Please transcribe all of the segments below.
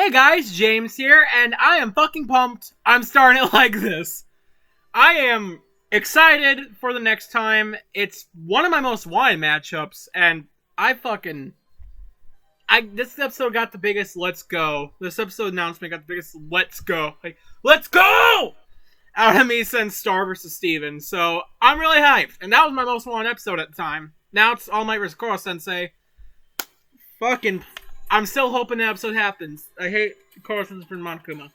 Hey guys, James here, and I am fucking pumped. I'm starting it like this. I am excited for the next time. It's one of my most wanted matchups, and this episode got the biggest let's go. This episode announcement got the biggest let's go. Like, let's go! Out of me since Star vs. Steven. So, I'm really hyped. And that was my most wanted episode at the time. Now it's All Might vs. Koro Sensei. I'm still hoping that episode happens. I hate Koro Sensei for Monokuma.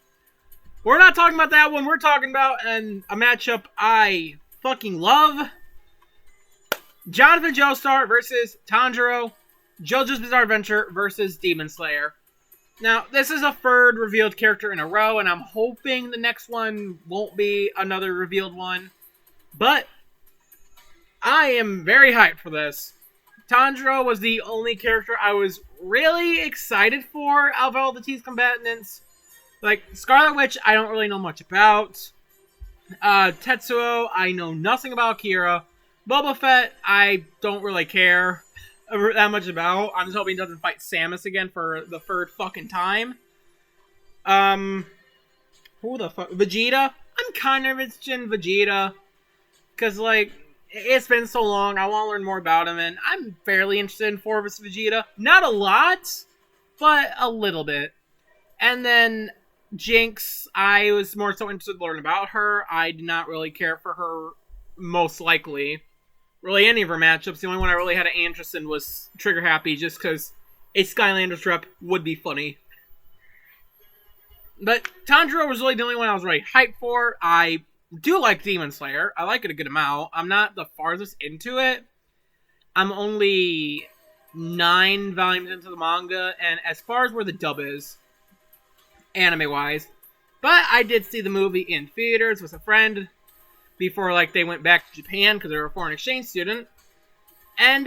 We're not talking about that one. We're talking about a matchup I fucking love. Jonathan Joestar versus Tanjiro. JoJo's Bizarre Adventure versus Demon Slayer. Now, this is a third revealed character in a row, and I'm hoping the next one won't be another revealed one. But I am very hyped for this. Tanjiro was the only character I was really excited for out of all the T's combatants. Like, Scarlet Witch, I don't really know much about. Tetsuo, I know nothing about Kira. Boba Fett, I don't really care that much about. I'm just hoping he doesn't fight Samus again for the third fucking time. Who the fuck? Vegeta? I'm kind of interested in Vegeta. Because, like, it's been so long, I want to learn more about him, and I'm fairly interested in 4 vs. Vegeta. Not a lot, but a little bit. And then Jinx, I was more so interested to learn about her. I did not really care for her, most likely. Really, any of her matchups. The only one I really had an interest in was Trigger Happy, just because a Skylanders rep would be funny. But Tanjiro was really the only one I was really hyped for. I do like Demon Slayer. I like it a good amount. I'm not the farthest into it. I'm only 9 volumes into the manga, and as far as where the dub is, anime-wise. But I did see the movie in theaters with a friend before, like, they went back to Japan because they were a foreign exchange student. And,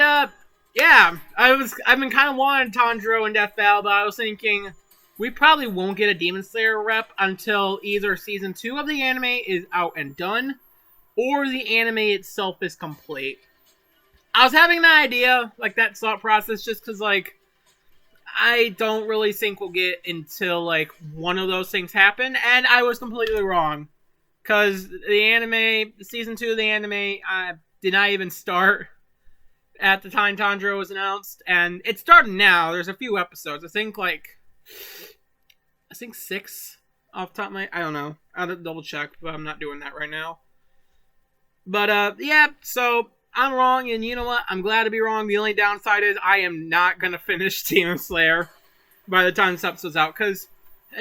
yeah, I've been kind of wanting Tanjiro and Death Battle, but I was thinking we probably won't get a Demon Slayer rep until either Season 2 of the anime is out and done, or the anime itself is complete. I was having an idea, like, that thought process, just because, like, I don't really think we'll get until, like, one of those things happen, and I was completely wrong. Because the anime, Season 2 of the anime, did not even start at the time Tanjiro was announced, and it's starting now. There's a few episodes. I think 6 off the top of my... I don't know. I'll have to double check, but I'm not doing that right now. But, yeah, so I'm wrong, and you know what? I'm glad to be wrong. The only downside is I am not going to finish Demon Slayer by the time this episode's out, because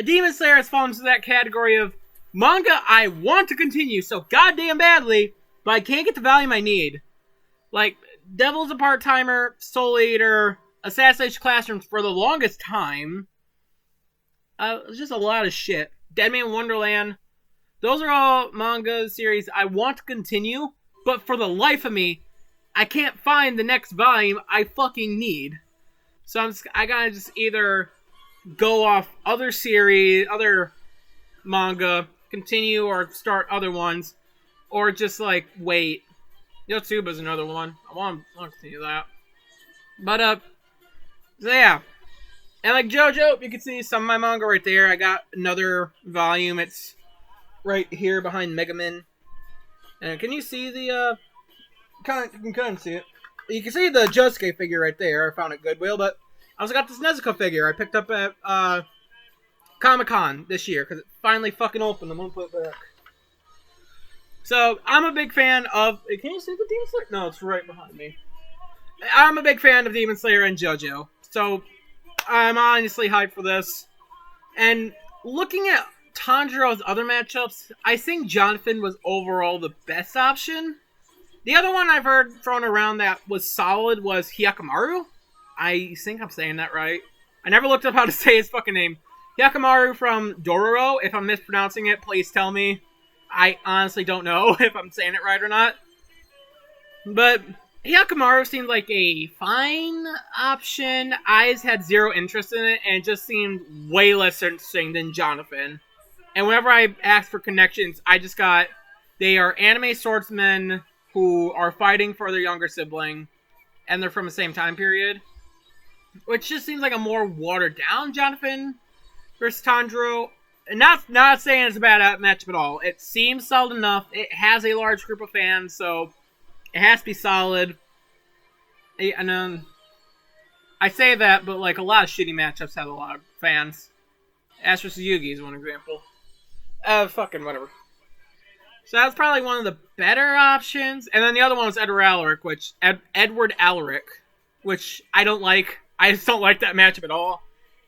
Demon Slayer has fallen into that category of manga I want to continue so goddamn badly, but I can't get the volume I need. Like, Devil's a Part-Timer, Soul Eater, Assassination Classrooms for the longest time. It's just a lot of shit. Dead Man Wonderland. Those are all manga series I want to continue, but for the life of me, I can't find the next volume I fucking need. So I gotta just either go off other series, other manga, continue or start other ones, or just, like, wait. Yotsuba's another one. I want to continue that. But, so yeah. And, like, JoJo, you can see some of my manga right there. I got another volume. It's right here behind Megaman. And can you see the, you can kind of see it. You can see the Josuke figure right there. I found it Goodwill, but I also got this Nezuko figure I picked up at, Comic-Con this year, because it finally fucking opened. I'm gonna put it back. So, I'm a big fan of... Can you see the Demon Slayer? No, it's right behind me. I'm a big fan of Demon Slayer and JoJo. So, I'm honestly hyped for this. And looking at Tanjiro's other matchups, I think Jonathan was overall the best option. The other one I've heard thrown around that was solid was Hyakkimaru. I think I'm saying that right. I never looked up how to say his fucking name. Hyakkimaru from Dororo. If I'm mispronouncing it, please tell me. I honestly don't know if I'm saying it right or not. But Hyakkimaru seemed like a fine option. I just had zero interest in it, and it just seemed way less interesting than Jonathan. And whenever I asked for connections, I just got... They are anime swordsmen who are fighting for their younger sibling, and they're from the same time period. Which just seems like a more watered-down Jonathan versus Tanjiro. Not saying it's a bad matchup at all. It seems solid enough. It has a large group of fans, so it has to be solid. And then I say that, but like a lot of shitty matchups have a lot of fans. Ash vs. Yugi is one example. Fucking whatever. So that's probably one of the better options. And then the other one was Edward Alaric, which I don't like. I just don't like that matchup at all.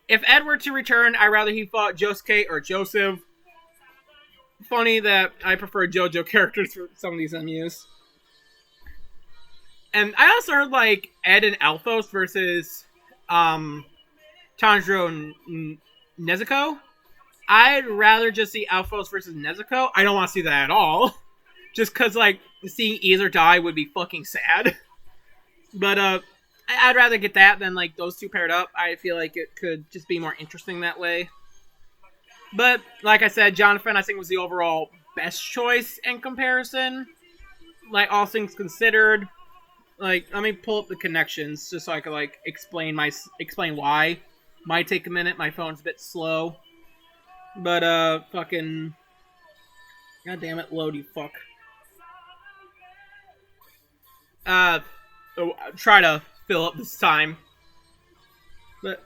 If Ed were to return, I'd rather he fought Josuke or Joseph. Funny that I prefer JoJo characters for some of these MUs. And I also heard like Ed and Alphos versus Tanjiro and Nezuko. I'd rather just see Alphos versus Nezuko. I don't want to see that at all. Just because, like, seeing either die would be fucking sad. But, I'd rather get that than, like, those two paired up. I feel like it could just be more interesting that way. But, like I said, Jonathan, I think, was the overall best choice in comparison. Like, all things considered. Like, let me pull up the connections just so I can, like, explain why. Might take a minute. My phone's a bit slow. But, fucking... God damn it, load, you fuck. Try to fill up this time. But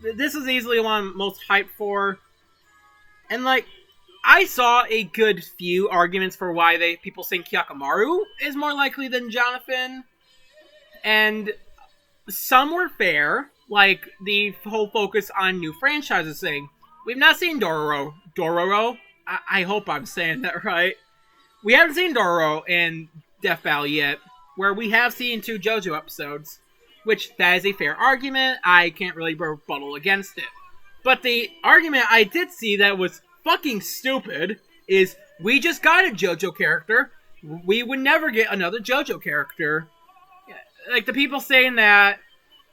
this is easily the one I'm most hyped for. And, like, I saw a good few arguments for why people think Hyakkimaru is more likely than Jonathan. And some were fair. Like, the whole focus on new franchises thing. We've not seen Dororo. I hope I'm saying that right. We haven't seen Dororo in Death Valley yet, where we have seen 2 JoJo episodes, which that is a fair argument. I can't really rebuttal against it. But the argument I did see that was fucking stupid is we just got a JoJo character. We would never get another JoJo character. Like, the people saying that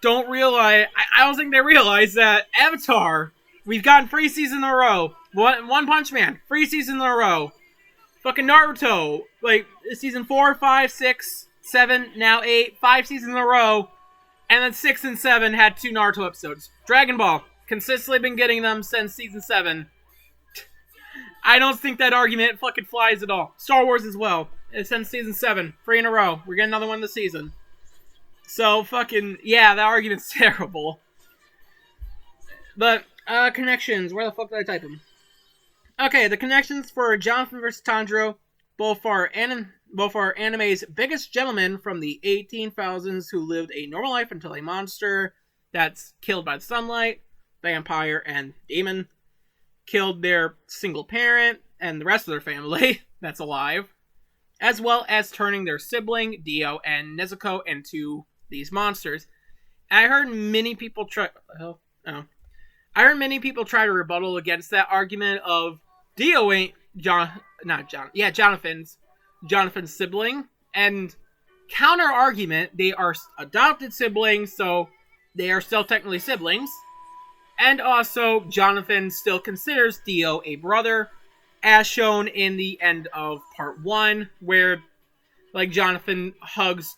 don't realize... I don't think they realize that Avatar... We've gotten 3 seasons in a row. One Punch Man, 3 seasons in a row. Fucking Naruto, like, season 4, 5, 6, 7, now 8, 5 seasons in a row. And then 6 and 7 had 2 Naruto episodes. Dragon Ball, consistently been getting them since season 7. I don't think that argument fucking flies at all. Star Wars as well. Since season 7, 3 in a row. We're getting another one this season. So, fucking, yeah, that argument's terrible. But... connections. Where the fuck did I type them? Okay, the connections for Jonathan vs. Tanjiro, both are anime's biggest gentlemen from the 18,000s who lived a normal life until a monster that's killed by the sunlight, vampire, and demon killed their single parent and the rest of their family that's alive, as well as turning their sibling, Dio and Nezuko, into these monsters. I heard many people try to rebuttal against that argument of Dio ain't Jonathan's sibling, and counter argument, they are adopted siblings, so they are still technically siblings, and also Jonathan still considers Dio a brother, as shown in the end of part 1, where like Jonathan hugs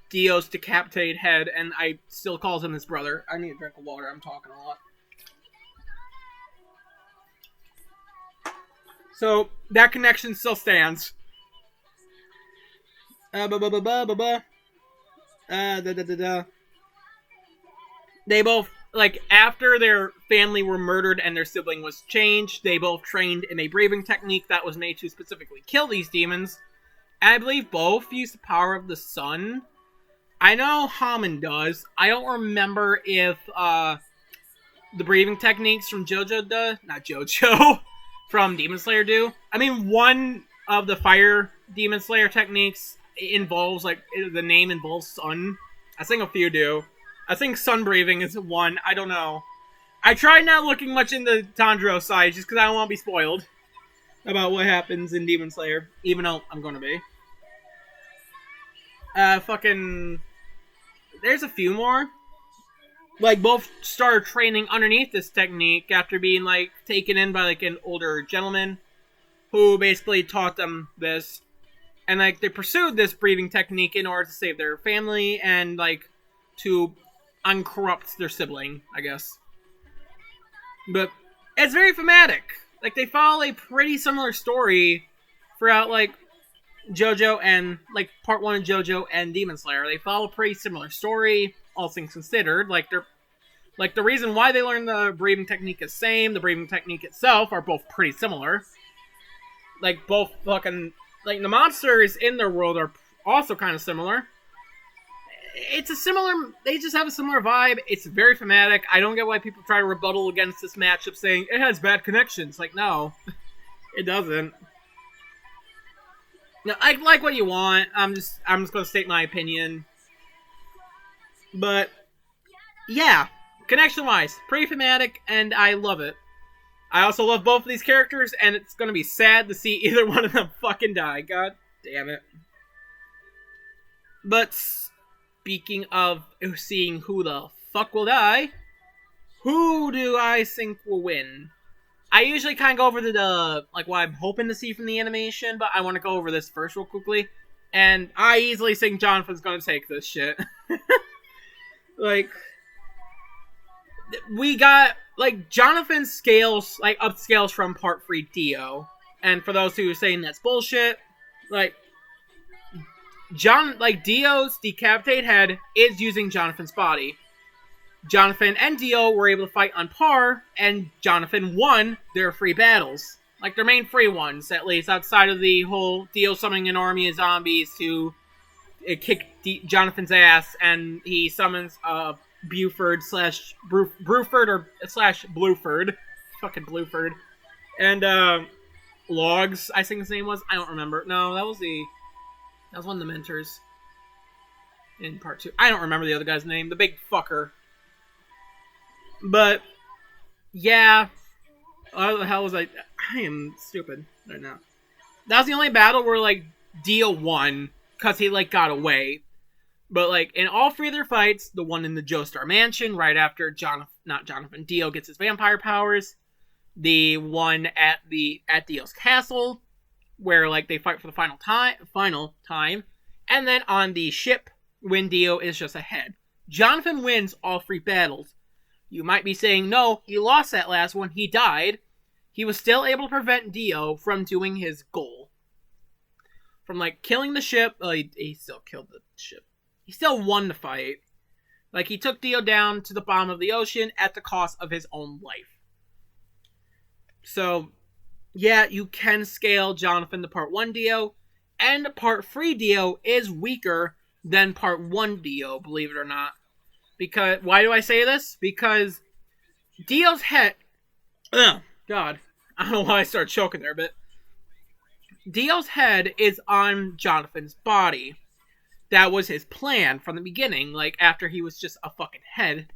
Dio's decapitated head, and I still calls him his brother. I need a drink of water, I'm talking a lot. So, that connection still stands. They both, like, after their family were murdered and their sibling was changed, they both trained in a breathing technique that was made to specifically kill these demons. And I believe both use the power of the sun. I know Haman does. I don't remember if, the breathing techniques from from Demon Slayer do. I mean, one of the fire Demon Slayer techniques involves, like, the name involves sun. I think a few do. I think sun breathing is one. I don't know. I tried not looking much into Tanjiro side just because I don't want to be spoiled about what happens in Demon Slayer, even though I'm going to be. There's a few more. Like, both started training underneath this technique after being, like, taken in by, like, an older gentleman who basically taught them this. And, like, they pursued this breathing technique in order to save their family and, like, to uncorrupt their sibling, I guess. But it's very thematic. Like, they follow a pretty similar story throughout, like, JoJo and, like, part 1 of JoJo and Demon Slayer. They follow a pretty similar story, all things considered. Like, they're... Like, the reason why they learn the breathing technique is the same. The breathing technique itself are both pretty similar. Like, both fucking... Like, the monsters in their world are also kind of similar. It's a similar... They just have a similar vibe. It's very thematic. I don't get why people try to rebuttal against this matchup saying, it has bad connections. Like, no. It doesn't. No, I like what you want. I'm just going to state my opinion. But, yeah. Connection-wise, pretty thematic, and I love it. I also love both of these characters, and it's gonna be sad to see either one of them fucking die. God damn it. But, speaking of seeing who the fuck will die, who do I think will win? I usually kind of go over the, like, what I'm hoping to see from the animation, but I want to go over this first real quickly. And I easily think Jonathan's gonna take this shit. Like... We got, like, Jonathan scales, like, upscales from Part 3 Dio. And for those who are saying that's bullshit, like, Dio's decapitated head is using Jonathan's body. Jonathan and Dio were able to fight on par, and Jonathan won their 3 battles. Like, their main 3 ones, at least, outside of the whole Dio summoning an army of zombies to kick Jonathan's ass, and he summons, Buford slash Bruford or slash Blueford. Fucking Blueford. And, Logs, I think his name was. I don't remember. No, that was one of the mentors in part 2. I don't remember the other guy's name. The big fucker. But, yeah. What the hell was I am stupid right now. That was the only battle where, like, Dio won. Because he, like, got away. But, like, in all 3 of their fights, the one in the Joestar Mansion, right after Dio gets his vampire powers, the one at Dio's castle, where, like, they fight for the final time, and then on the ship, when Dio is just ahead. Jonathan wins all 3 battles. You might be saying, no, he lost that last one, he died. He was still able to prevent Dio from doing his goal. From, like, killing the ship, he still killed the ship. He still won the fight. Like, he took Dio down to the bottom of the ocean at the cost of his own life. So, yeah, you can scale Jonathan to Part 1 Dio, and Part 3 Dio is weaker than Part 1 Dio, believe it or not. Because, why do I say this? Because Dio's head... Ugh, God. I don't know why I started choking there, but... Dio's head is on Jonathan's body. That was his plan from the beginning, like, after he was just a fucking head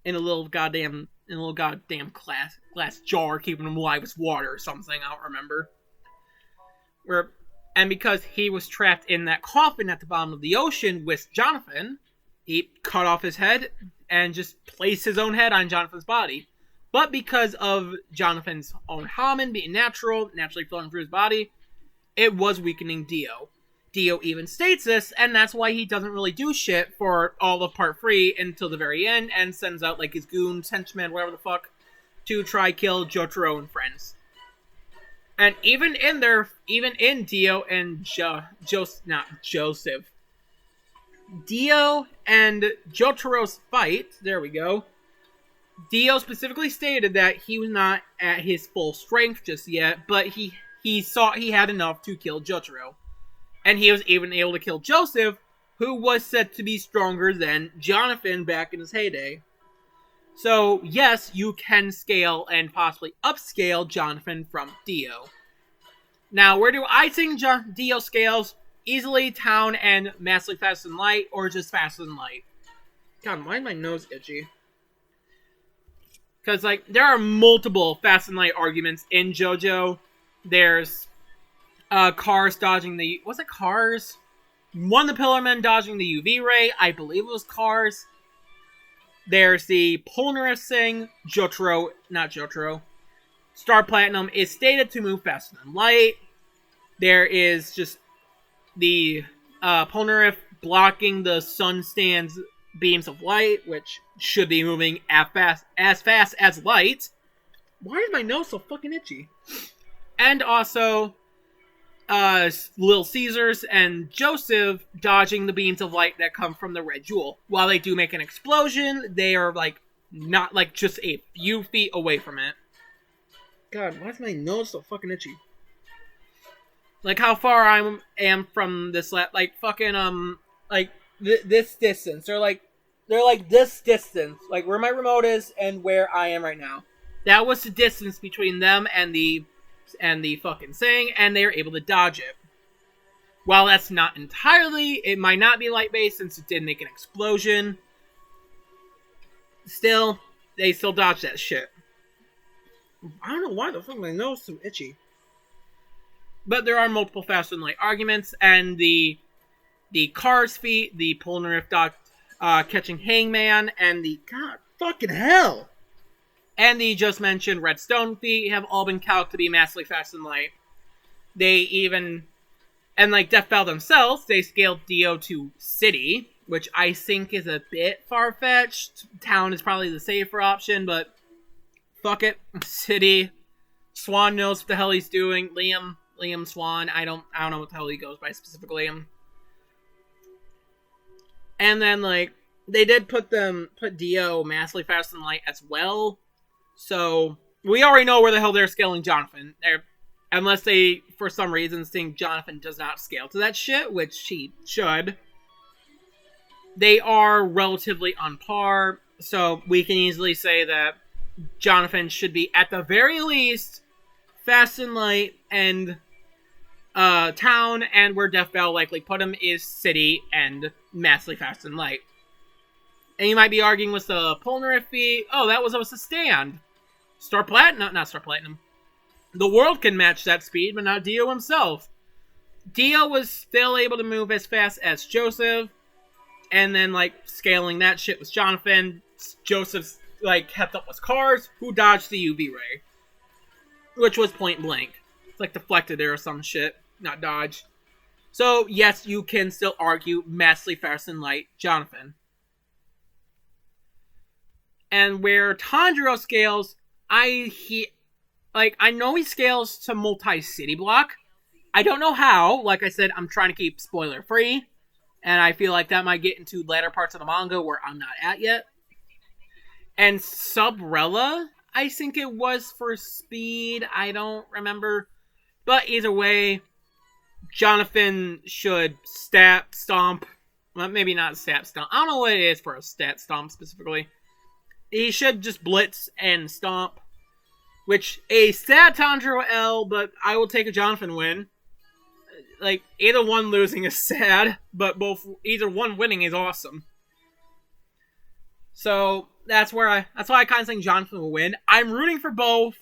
in a little goddamn glass jar, keeping him alive with water or something, I don't remember. And because he was trapped in that coffin at the bottom of the ocean with Jonathan, he cut off his head and just placed his own head on Jonathan's body. But because of Jonathan's own Hamen being naturally flowing through his body, it was weakening Dio. Dio even states this, and that's why he doesn't really do shit for all of Part 3 until the very end, and sends out, like, his goons, henchmen, whatever the fuck, to try kill Jotaro and friends. And even in Dio and Joseph. Dio and Jotaro's fight, there we go, Dio specifically stated that he was not at his full strength just yet, but he thought he had enough to kill Jotaro. And he was even able to kill Joseph, who was said to be stronger than Jonathan back in his heyday. So, yes, you can scale and possibly upscale Jonathan from Dio. Now, where do I think Dio scales? Easily Town and Massively Faster Than Light, or just Faster Than Light. God, why is my nose itchy? Because, like, there are multiple Faster Than Light arguments in JoJo. There's Cars dodging the... Was it Cars? One of the Pillarmen dodging the UV ray. I believe it was Cars. There's the Polnareff thing. Star Platinum is stated to move faster than light. There is just the Polnareff blocking the sun stand's beams of light, which should be moving as fast as light. Why is my nose so fucking itchy? And also, Little Caesars and Joseph dodging the beams of light that come from the red jewel. While they do make an explosion, they are, like, not, like, just a few feet away from it. God, why is my nose so fucking itchy? Like, how far I am from this, like, fucking, like, this distance. They're like this distance. Like, where my remote is and where I am right now. That was the distance between them and the fucking thing, and they were able to dodge it. While that's not entirely, it might not be light-based since it did make an explosion. Still, they still dodged that shit. I don't know why the fuck my nose is so itchy. But there are multiple faster than light arguments, and the Car's feat, the Polnareff dog catching Hangman, and the God fucking hell, and the just mentioned Redstone feat have all been calced to be massively faster than light. They even, and like Death Bell themselves, they scaled Dio to City, which I think is a bit far-fetched. Town is probably the safer option, but fuck it, City. Swan knows what the hell he's doing. Liam Swan. I don't know what the hell he goes by specifically. And then, like, they did put Dio massively faster than light as well. So, we already know where the hell they're scaling Jonathan. Unless they, for some reason, think Jonathan does not scale to that shit, which he should. They are relatively on par. So, we can easily say that Jonathan should be, at the very least, fast and light and town, and where Death Bell likely put him is City and massively fast and light. And you might be arguing with the Polnareff feat. Oh, that was a stand. Star Platinum, not Star Platinum. The world can match that speed, but not Dio himself. Dio was still able to move as fast as Joseph, and then like scaling that shit with Jonathan. Joseph's like kept up with Cars, who dodged the UV ray, which was point blank. It's like deflected there or some shit, not dodge. So yes, you can still argue massively faster than light Jonathan. And where Tanjiro scales, I know he scales to multi-city block. I don't know how. Like I said, I'm trying to keep spoiler free, and I feel like that might get into later parts of the manga where I'm not at yet. And Subrella, I think it was for speed. I don't remember. But either way, Jonathan should stat stomp. Well, maybe not stat stomp. I don't know what it is for a stat stomp specifically. He should just blitz and stomp. Which, a sad Tanjiro L, but I will take a Jonathan win. Like, either one losing is sad, but either one winning is awesome. So, that's why I kind of think Jonathan will win. I'm rooting for both,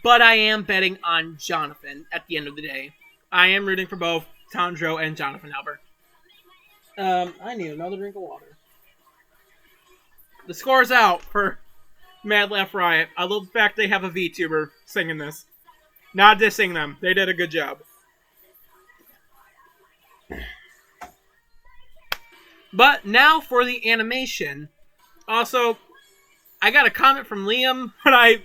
but I am betting on Jonathan at the end of the day. I am rooting for both Tanjiro and Jonathan Albert. I need another drink of water. The score's out for Mad Laugh Riot. I love the fact they have a VTuber singing this. Not dissing them. They did a good job. But now for the animation. Also, I got a comment from Liam when I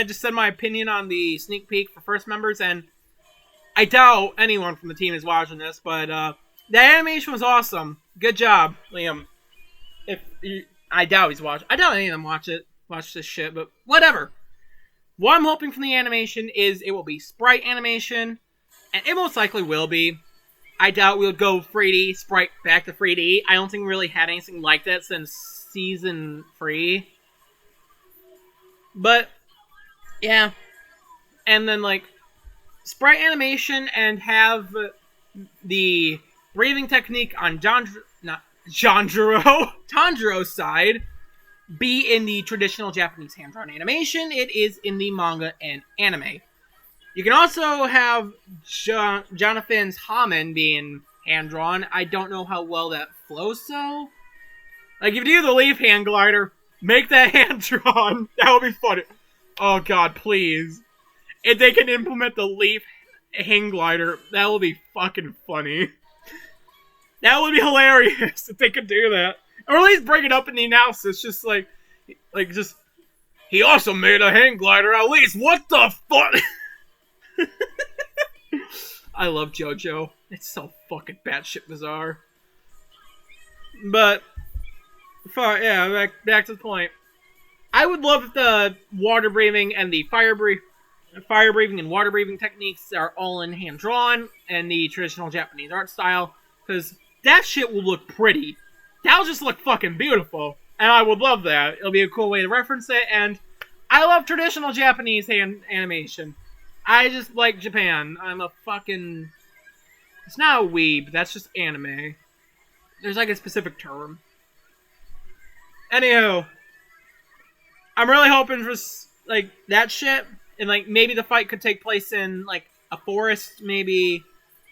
just said my opinion on the sneak peek for first members, and I doubt anyone from the team is watching this, but the animation was awesome. Good job, Liam. I doubt he's watching. I doubt any of them watch this shit, but whatever. What I'm hoping from the animation is it will be sprite animation, and it most likely will be. I doubt we'll go 3D, sprite back to 3D. I don't think we really had anything like that since Season 3. But, yeah. And then, like, sprite animation and have the breathing technique on Tanjiro's side be in the traditional Japanese hand-drawn animation. It is in the manga and anime. You can also have Jonathan's Hamen being hand-drawn. I don't know how well that flows, so... Like, if you do the leaf hand glider, make that hand-drawn. That would be funny. Oh, God, please. If they can implement the leaf hand glider, that would be fucking funny. That would be hilarious if they could do that. Or at least bring it up in the analysis, just He also made a hang glider at least. What the fuck? I love JoJo. It's so fucking batshit bizarre. But, yeah, back to the point. I would love if the water breathing and the fire breathing and water breathing techniques are all in hand drawn and the traditional Japanese art style, because that shit will look pretty. That'll just look fucking beautiful, and I would love that. It'll be a cool way to reference it, and I love traditional Japanese animation. I just like Japan. I'm a fucking... It's not a weeb, that's just anime. There's like a specific term. Anywho, I'm really hoping for like that shit, and like maybe the fight could take place in like a forest, maybe,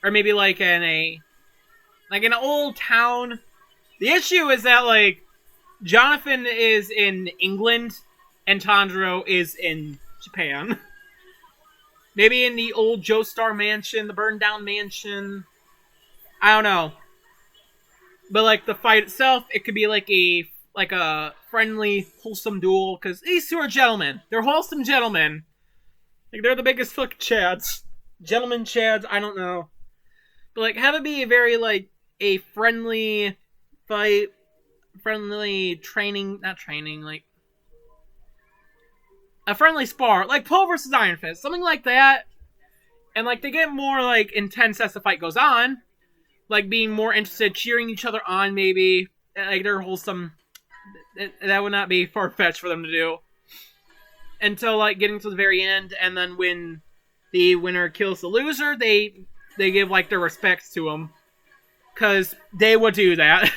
or maybe like in an old town. The issue is that like Jonathan is in England and Tanjiro is in Japan. Maybe in the old Joestar mansion, the burned down mansion. I don't know. But like the fight itself, it could be like a friendly, wholesome duel, because these two are gentlemen. They're wholesome gentlemen. Like they're the biggest fucking chads. Gentlemen chads, I don't know. But like have it be a very like a friendly fight, friendly training, not training, like a friendly spar, like Poe versus Iron Fist, something like that. And like they get more like intense as the fight goes on, like being more interested, cheering each other on, maybe. Like they're wholesome. That would not be far-fetched for them to do. Until like getting to the very end, and then when the winner kills the loser, they give like their respects to him, because they would do that.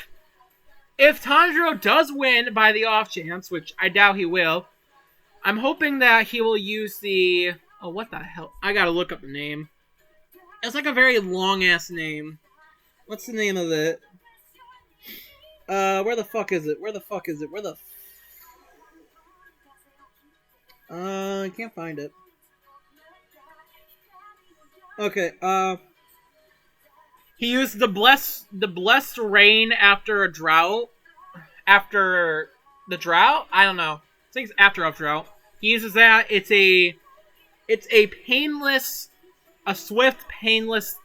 If Tanjiro does win by the off chance, which I doubt he will, I'm hoping that he will use the... Oh, what the hell? I gotta look up the name. It's like a very long-ass name. What's the name of it? Where the fuck is it? I can't find it. Okay, he used the blessed rain after a drought. After the drought? I don't know. I think it's after a drought. He uses that. It's a swift, painless,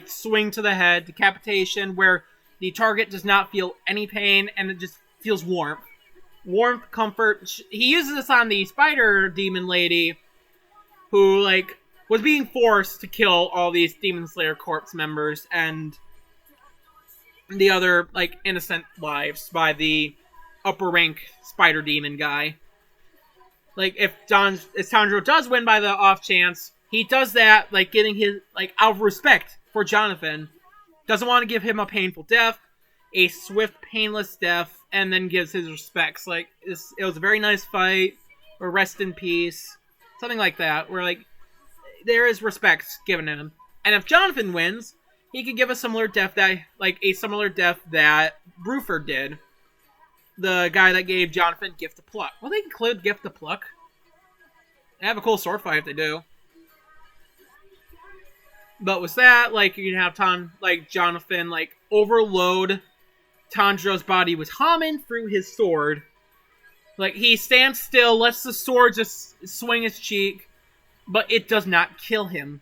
swing to the head, decapitation, where the target does not feel any pain, and it just feels warmth. Warmth, comfort. He uses this on the spider demon lady, who, like, was being forced to kill all these Demon Slayer corpse members, and the other, like, innocent lives by the upper rank spider demon guy. Like, if Tanjiro does win by the off chance, he does that, like, getting his, like, out of respect for Jonathan. Doesn't want to give him a painful death, a swift, painless death, and then gives his respects. Like, it was a very nice fight, or rest in peace, something like that, where, like, there is respect given him. And if Jonathan wins, he could give a similar death that Bruford did. The guy that gave Jonathan Gift of Pluck. Will they include Gift of Pluck? They have a cool sword fight if they do. But with that, like, you can have Jonathan, like, overload Tanjiro's body with Hamen through his sword. Like, he stands still, lets the sword just swing his cheek, but it does not kill him.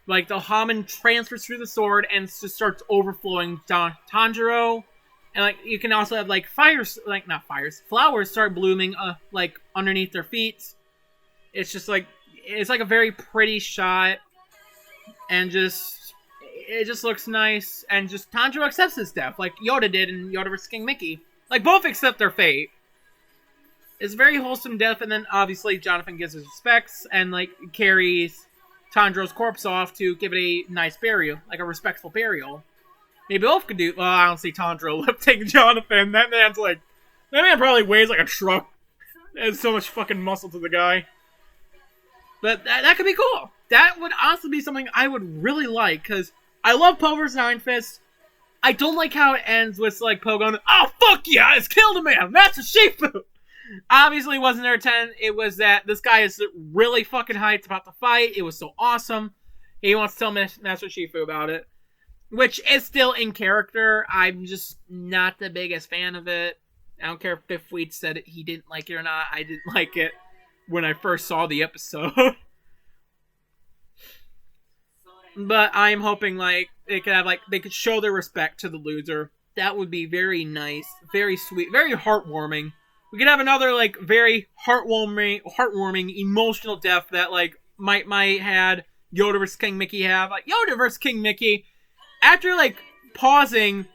Like, the Hamen transfers through the sword and just starts overflowing Tanjiro. And, like, you can also have, like, flowers start blooming, like, underneath their feet. It's just, like, it's like a very pretty shot. And it just looks nice. And just Tanjiro accepts his death, like Yoda did in Yoda vs. King Mickey. Like, both accept their fate. It's a very wholesome death, and then, obviously, Jonathan gives his respects and, like, carries Tanjiro's corpse off to give it a nice burial, like a respectful burial. Maybe both could do... Well, I don't see Tanjiro lip-taking Jonathan. That man probably weighs like a truck. There's so much fucking muscle to the guy. But that could be cool. That would honestly be something I would really like, because I love Poe vs. Iron Fist. I don't like how it ends with, like, Poe going, "Oh, fuck yeah, I just killed a man! Master Shifu!" Obviously, it wasn't their intent. It was that this guy is really fucking hyped about the fight. It was so awesome. He wants to tell Master Shifu about it. Which is still in character. I'm just not the biggest fan of it. I don't care if Biff Wheat said he didn't like it or not. I didn't like it. when I first saw the episode. But I'm hoping like they could have like they could show their respect to the loser. That would be very nice, very sweet, very heartwarming. We could have another like very heartwarming, emotional death that like might had Yoda vs. King Mickey have. Like Yoda vs. King Mickey, after like pausing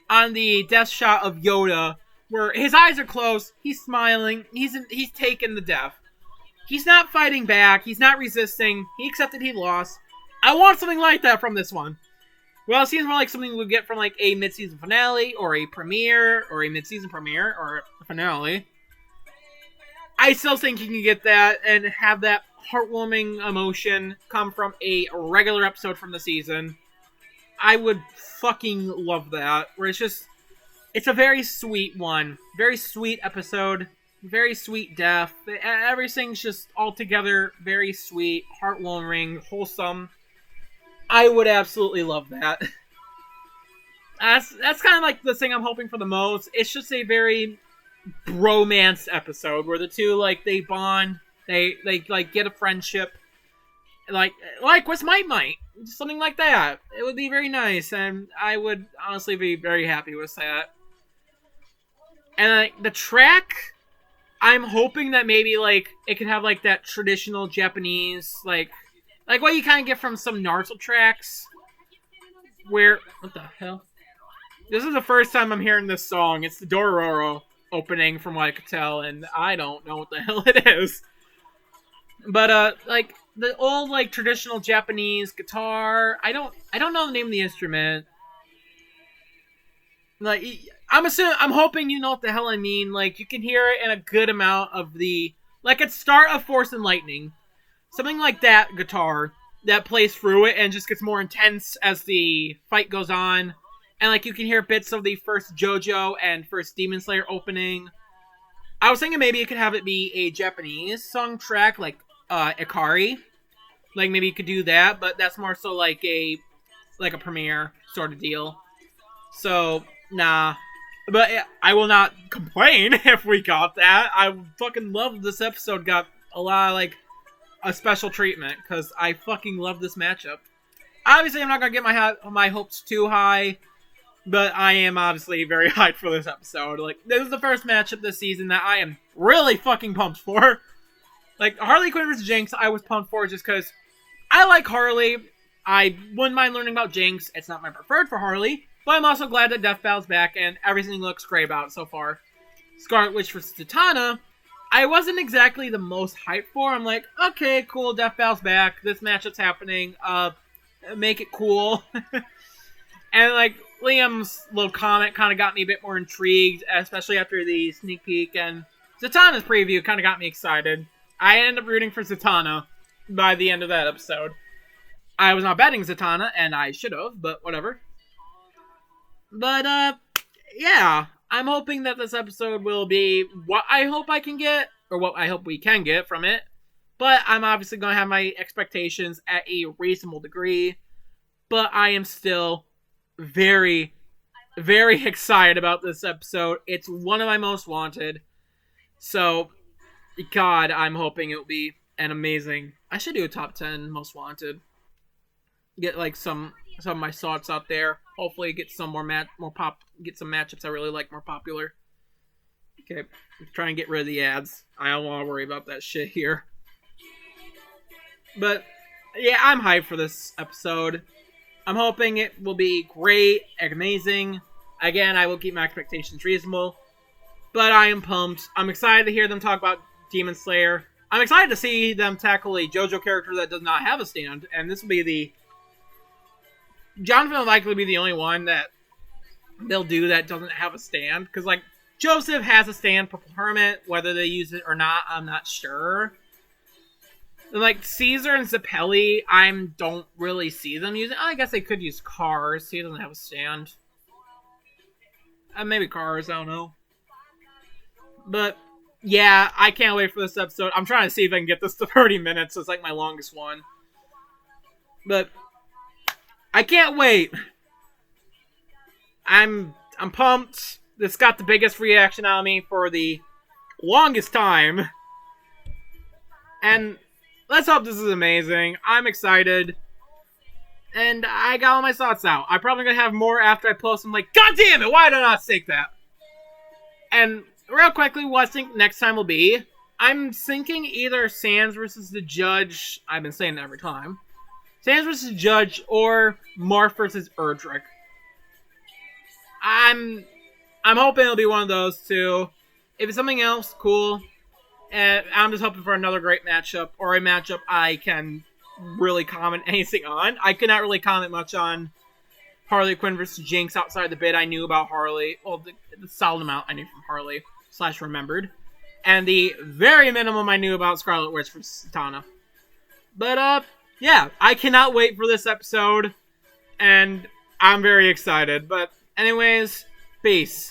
on the death shot of Yoda, where his eyes are closed, he's smiling, he's taken the death. He's not fighting back, he's not resisting, he accepted he lost. I want something like that from this one. Well, it seems more like something we'd get from like a mid-season finale, or a premiere, or a mid-season premiere, or a finale. I still think you can get that and have that heartwarming emotion come from a regular episode from the season. I would fucking love that. Where it's a very sweet one. Very sweet episode. Very sweet death. Everything's just altogether very sweet, heartwarming, wholesome. I would absolutely love that. That's kind of like the thing I'm hoping for the most. It's just a very bromance episode where the two like they bond, they like get a friendship, like with Might, something like that. It would be very nice, and I would honestly be very happy with that. And like the track, I'm hoping that maybe like it could have like that traditional Japanese like what you kind of get from some Naruto tracks, where what the hell? This is the first time I'm hearing this song. It's the Dororo opening from what I could tell, and I don't know what the hell it is. But like the old like traditional Japanese guitar. I don't know the name of the instrument. Like I'm hoping you know what the hell I mean. Like you can hear it in a good amount of the like at start of Force and Lightning. Something like that guitar that plays through it and just gets more intense as the fight goes on. And like you can hear bits of the first JoJo and first Demon Slayer opening. I was thinking maybe it could have it be a Japanese song track like Ikari. Like maybe you could do that, but that's more so like a premiere sort of deal. So, nah. But I will not complain if we got that. I fucking love this episode got a lot of like a special treatment because I fucking love this matchup. Obviously, I'm not gonna get my hopes too high, but I am obviously very hyped for this episode. Like, this is the first matchup this season that I am really fucking pumped for. Like, Harley Quinn vs. Jinx, I was pumped for just because I like Harley. I wouldn't mind learning about Jinx. It's not my preferred for Harley, but I'm also glad that Death Bow's back and everything looks great about it so far. Scarlet Witch vs. Zatanna, I wasn't exactly the most hyped for. I'm like, okay, cool, Death Bow's back. This matchup's happening. Make it cool. And, like, Liam's little comment kind of got me a bit more intrigued, especially after the sneak peek. And Zatanna's preview kind of got me excited. I ended up rooting for Zatanna by the end of that episode. I was not betting Zatanna, and I should have, but whatever. But, yeah. I'm hoping that this episode will be what I hope I can get, or what I hope we can get from it. But I'm obviously going to have my expectations at a reasonable degree. But I am still very, very excited about this episode. It's one of my most wanted. So, God, I'm hoping it will be an amazing... I should do a top 10 most wanted. Get like some of my thoughts out there. Hopefully get some get some matchups I really like more popular. Okay, try and get rid of the ads. I don't want to worry about that shit here. But yeah, I'm hyped for this episode. I'm hoping it will be great, amazing. Again, I will keep my expectations reasonable. But I am pumped. I'm excited to hear them talk about Demon Slayer. I'm excited to see them tackle a JoJo character that does not have a stand. And this will be the... Jonathan will likely be the only one that they'll do that doesn't have a stand. Because, like, Joseph has a stand, Purple Hermit. Whether they use it or not, I'm not sure. And, like, Caesar and Zappelli, I don't really see them using... I guess they could use Cars. He doesn't have a stand. Maybe Cars, I don't know. But, yeah, I can't wait for this episode. I'm trying to see if I can get this to 30 minutes. It's, like, my longest one. But... I can't wait. I'm pumped. This got the biggest reaction out of me for the longest time. And let's hope this is amazing. I'm excited. And I got all my thoughts out. I'm probably going to have more after I post them. Like, God damn it, why did I not think that? And real quickly, what I think next time will be, I'm thinking either Sans versus the Judge. I've been saying that every time. Sans versus Judge or Marth versus Erdrick. I'm hoping it'll be one of those two. If it's something else, cool. And I'm just hoping for another great matchup, or a matchup I can really comment anything on. I could not really comment much on Harley Quinn versus Jinx outside the bit I knew about Harley. Well, the solid amount I knew from Harley / remembered. And the very minimum I knew about Scarlet Witch versus Satana. But, yeah, I cannot wait for this episode. And I'm very excited. But, anyways, peace.